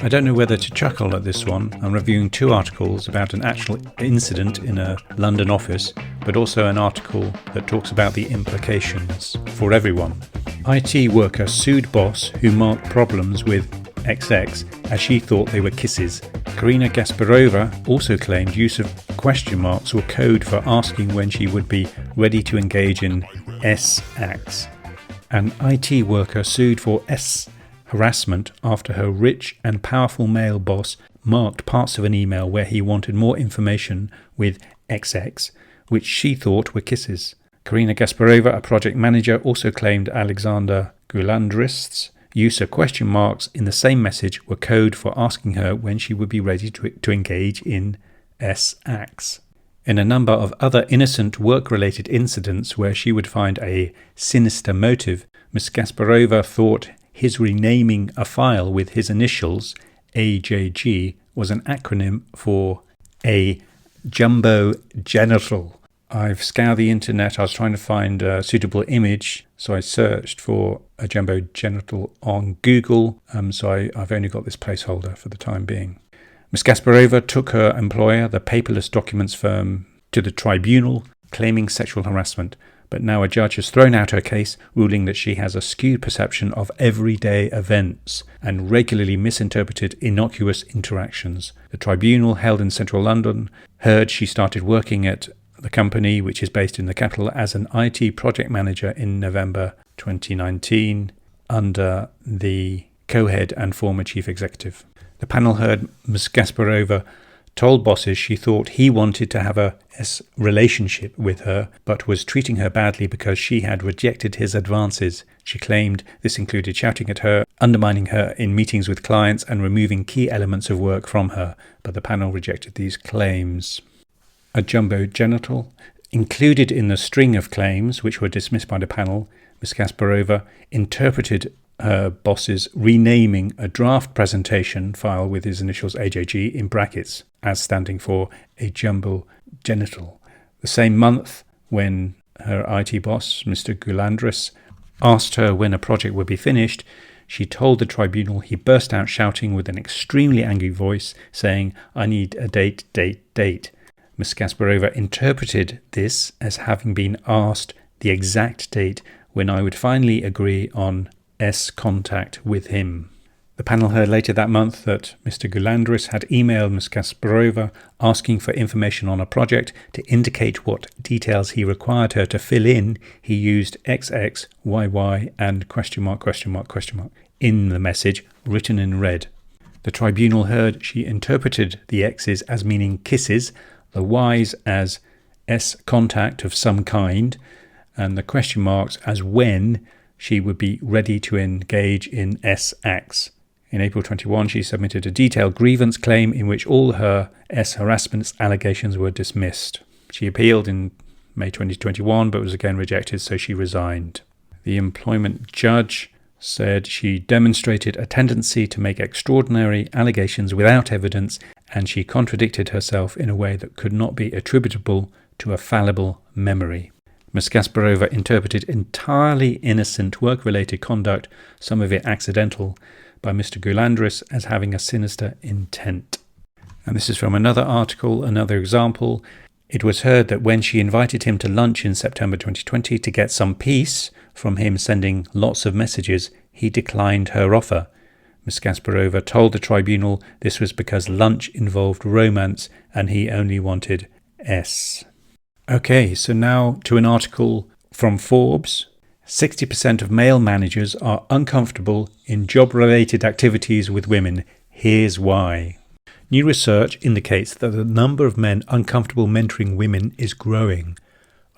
I don't know whether to chuckle at this one. I'm reviewing two articles about an actual incident in a London office, but also an article that talks about the implications for everyone. IT worker sued boss who marked problems with XX as she thought they were kisses. Karina Gasparova also claimed use of question marks were code for asking when she would be ready to engage in S-acts. An IT worker sued for harassment after her rich and powerful male boss marked parts of an email where he wanted more information with XX, which she thought were kisses. Karina Gasparova, a project manager, also claimed Alexander Gulandrist's use of question marks in the same message were code for asking her when she would be ready to engage in S-acts. In a number of other innocent work-related incidents where she would find a sinister motive, Ms. Gasparova thought his renaming a file with his initials, AJG, was an acronym for a jumbo genital. I've scoured the internet. I was trying to find a suitable image, so I searched for a jumbo genital on Google, so I've only got this placeholder for the time being. Ms. Gasparova took her employer, the paperless documents firm, to the tribunal, claiming sexual harassment. But now a judge has thrown out her case, ruling that she has a skewed perception of everyday events and regularly misinterpreted innocuous interactions. The tribunal, held in central London, heard she started working at the company, which is based in the capital, as an IT project manager in November 2019 under the co-head and former chief executive. The panel heard Ms. Gasparova told bosses she thought he wanted to have a relationship with her, but was treating her badly because she had rejected his advances. She claimed this included shouting at her, undermining her in meetings with clients, and removing key elements of work from her, but the panel rejected these claims. A jumbo genital. Included in the string of claims, which were dismissed by the panel, Ms. Gasparova interpreted her boss's renaming a draft presentation file with his initials AJG in brackets as standing for a jumbo genital. The same month, when her IT boss, Mr. Gulandris, asked her when a project would be finished, she told the tribunal he burst out shouting with an extremely angry voice, saying, "I need a date, date, date." Ms. Gasparova interpreted this as having been asked the exact date when I would finally agree on contact with him. The panel heard later that month that Mr. Gulandris had emailed Ms. Gasparova asking for information on a project. To indicate what details he required her to fill in, he used XX, YY and question mark in the message, written in red. The tribunal heard she interpreted the X's as meaning kisses, the Y's as contact of some kind, and the question marks as when she would be ready to engage in S-acts. In April 21, she submitted a detailed grievance claim in which all her harassment allegations were dismissed. She appealed in May 2021, but was again rejected, so she resigned. The employment judge said she demonstrated a tendency to make extraordinary allegations without evidence, and she contradicted herself in a way that could not be attributable to a fallible memory. Ms. Gasparova interpreted entirely innocent work-related conduct, some of it accidental, by Mr. Gulandris as having a sinister intent. And this is from another article, another example. It was heard that when she invited him to lunch in September 2020 to get some peace from him sending lots of messages, he declined her offer. Ms. Gasparova told the tribunal this was because lunch involved romance and he only wanted S. Okay, so now to an article from Forbes. 60% of male managers are uncomfortable in job-related activities with women. Here's why. New research indicates that the number of men uncomfortable mentoring women is growing.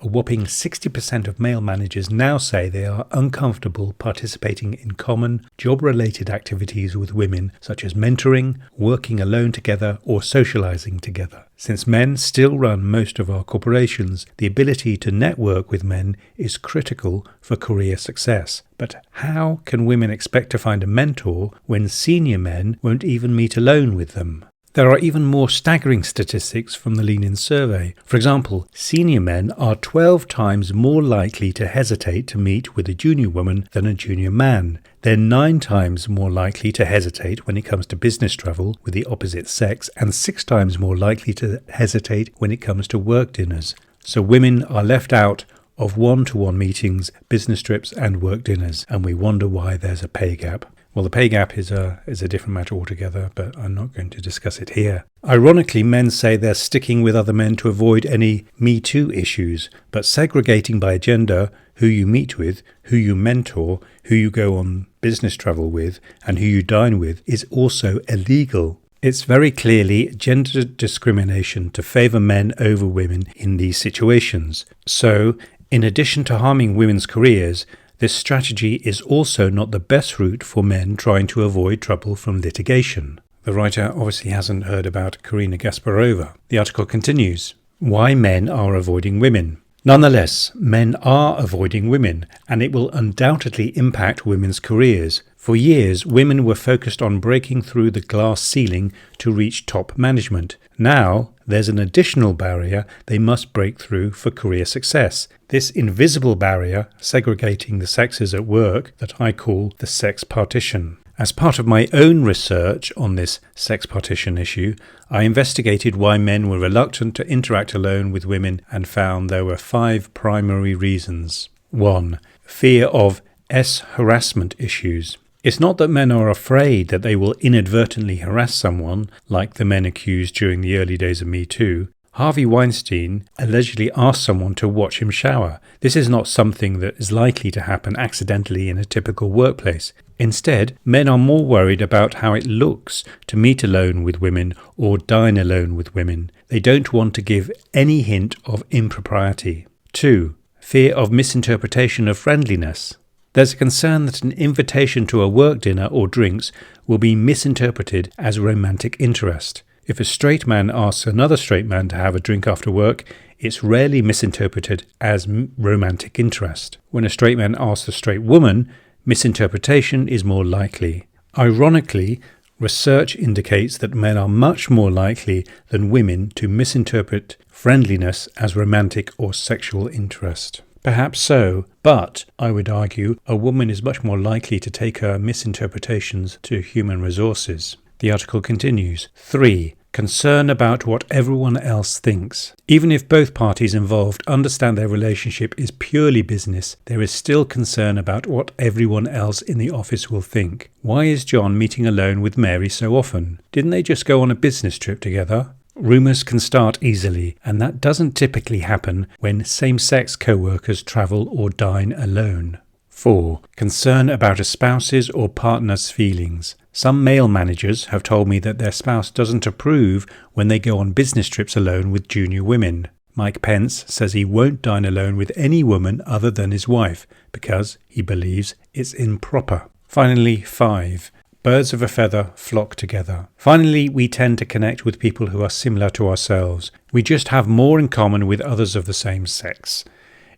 A whopping 60% of male managers now say they are uncomfortable participating in common job-related activities with women, such as mentoring, working alone together, or socializing together. Since men still run most of our corporations, the ability to network with men is critical for career success. But how can women expect to find a mentor when senior men won't even meet alone with them? There are even more staggering statistics from the Lean In survey. For example, senior men are 12 times more likely to hesitate to meet with a junior woman than a junior man. They're 9 times more likely to hesitate when it comes to business travel with the opposite sex, and 6 times more likely to hesitate when it comes to work dinners. So women are left out of one-to-one meetings, business trips and work dinners, and we wonder why there's a pay gap. Well, the pay gap is a different matter altogether, but I'm not going to discuss it here. Ironically, men say they're sticking with other men to avoid any Me Too issues, but segregating by gender, who you meet with, who you mentor, who you go on business travel with, and who you dine with is also illegal. It's very clearly gender discrimination to favour men over women in these situations. So, in addition to harming women's careers, this strategy is also not the best route for men trying to avoid trouble from litigation. The writer obviously hasn't heard about Karina Gasparova. The article continues. Why men are avoiding women. Nonetheless, men are avoiding women, and it will undoubtedly impact women's careers. For years, women were focused on breaking through the glass ceiling to reach top management. Now, there's an additional barrier they must break through for career success. This invisible barrier, segregating the sexes at work, that I call the sex partition. As part of my own research on this sex partition issue, I investigated why men were reluctant to interact alone with women and found there were 5 primary reasons. 1. Fear of harassment issues. It's not that men are afraid that they will inadvertently harass someone, like the men accused during the early days of Me Too. Harvey Weinstein allegedly asked someone to watch him shower. This is not something that is likely to happen accidentally in a typical workplace. Instead, men are more worried about how it looks to meet alone with women or dine alone with women. They don't want to give any hint of impropriety. 2. Fear of misinterpretation of friendliness. There's a concern that an invitation to a work dinner or drinks will be misinterpreted as romantic interest. If a straight man asks another straight man to have a drink after work, it's rarely misinterpreted as romantic interest. When a straight man asks a straight woman, misinterpretation is more likely. Ironically, research indicates that men are much more likely than women to misinterpret friendliness as romantic or sexual interest. Perhaps so, but I would argue a woman is much more likely to take her misinterpretations to human resources. The article continues. 3. Concern about what everyone else thinks. Even if both parties involved understand their relationship is purely business, there is still concern about what everyone else in the office will think. Why is John meeting alone with Mary so often? Didn't they just go on a business trip together? Rumours can start easily, and that doesn't typically happen when same-sex co-workers travel or dine alone. 4. Concern about a spouse's or partner's feelings. Some male managers have told me that their spouse doesn't approve when they go on business trips alone with junior women. Mike Pence says he won't dine alone with any woman other than his wife because he believes it's improper. Finally, 5. Birds of a feather flock together. Finally, we tend to connect with people who are similar to ourselves. We just have more in common with others of the same sex.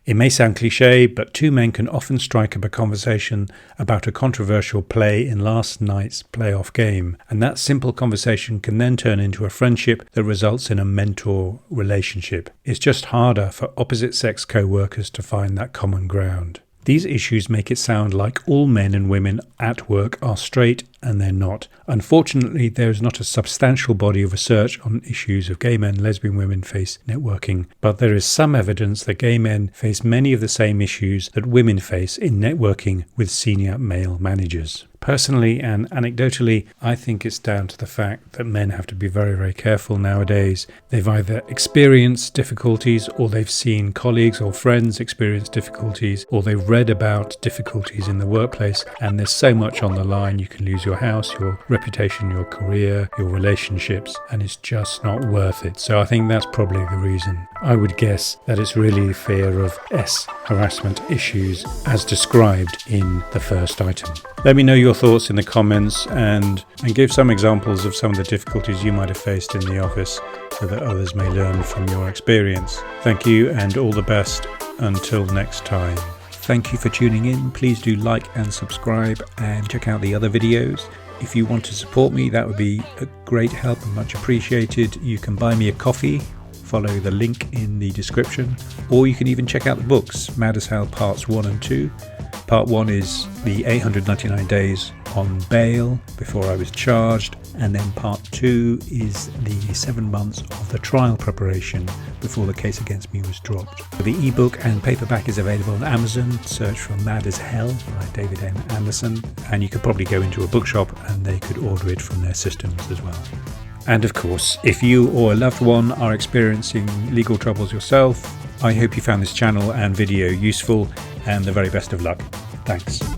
It may sound cliché, but 2 men can often strike up a conversation about a controversial play in last night's playoff game, and that simple conversation can then turn into a friendship that results in a mentor relationship. It's just harder for opposite-sex co-workers to find that common ground. These issues make it sound like all men and women at work are straight, and they're not. Unfortunately, there is not a substantial body of research on issues of gay men, lesbian women face networking, but there is some evidence that gay men face many of the same issues that women face in networking with senior male managers. Personally and anecdotally, I think it's down to the fact that men have to be very, very careful nowadays. They've either experienced difficulties, or they've seen colleagues or friends experience difficulties, or they've read about difficulties in the workplace, and there's so much on the line. You can lose your house, your reputation, your career, your relationships, and it's just not worth it. So I think that's probably the reason. I would guess that it's really fear of harassment issues as described in the first item. Let me know your thoughts in the comments and give some examples of some of the difficulties you might have faced in the office so that others may learn from your experience. Thank you and all the best until next time. Thank you for tuning in. Please do like and subscribe and check out the other videos. If you want to support me, that would be a great help and much appreciated. You can buy me a coffee, follow the link in the description, or you can even check out the books, Mad as Hell Parts 1 and 2. Part 1 is the 899 days on bail before I was charged, and then Part 2 is the 7 months of the trial preparation before the case against me was dropped. The ebook and paperback is available on Amazon. Search for Mad as Hell by David M. Anderson, and you could probably go into a bookshop and they could order it from their systems as well. And of course, if you or a loved one are experiencing legal troubles yourself, I hope you found this channel and video useful, and the very best of luck. Thanks.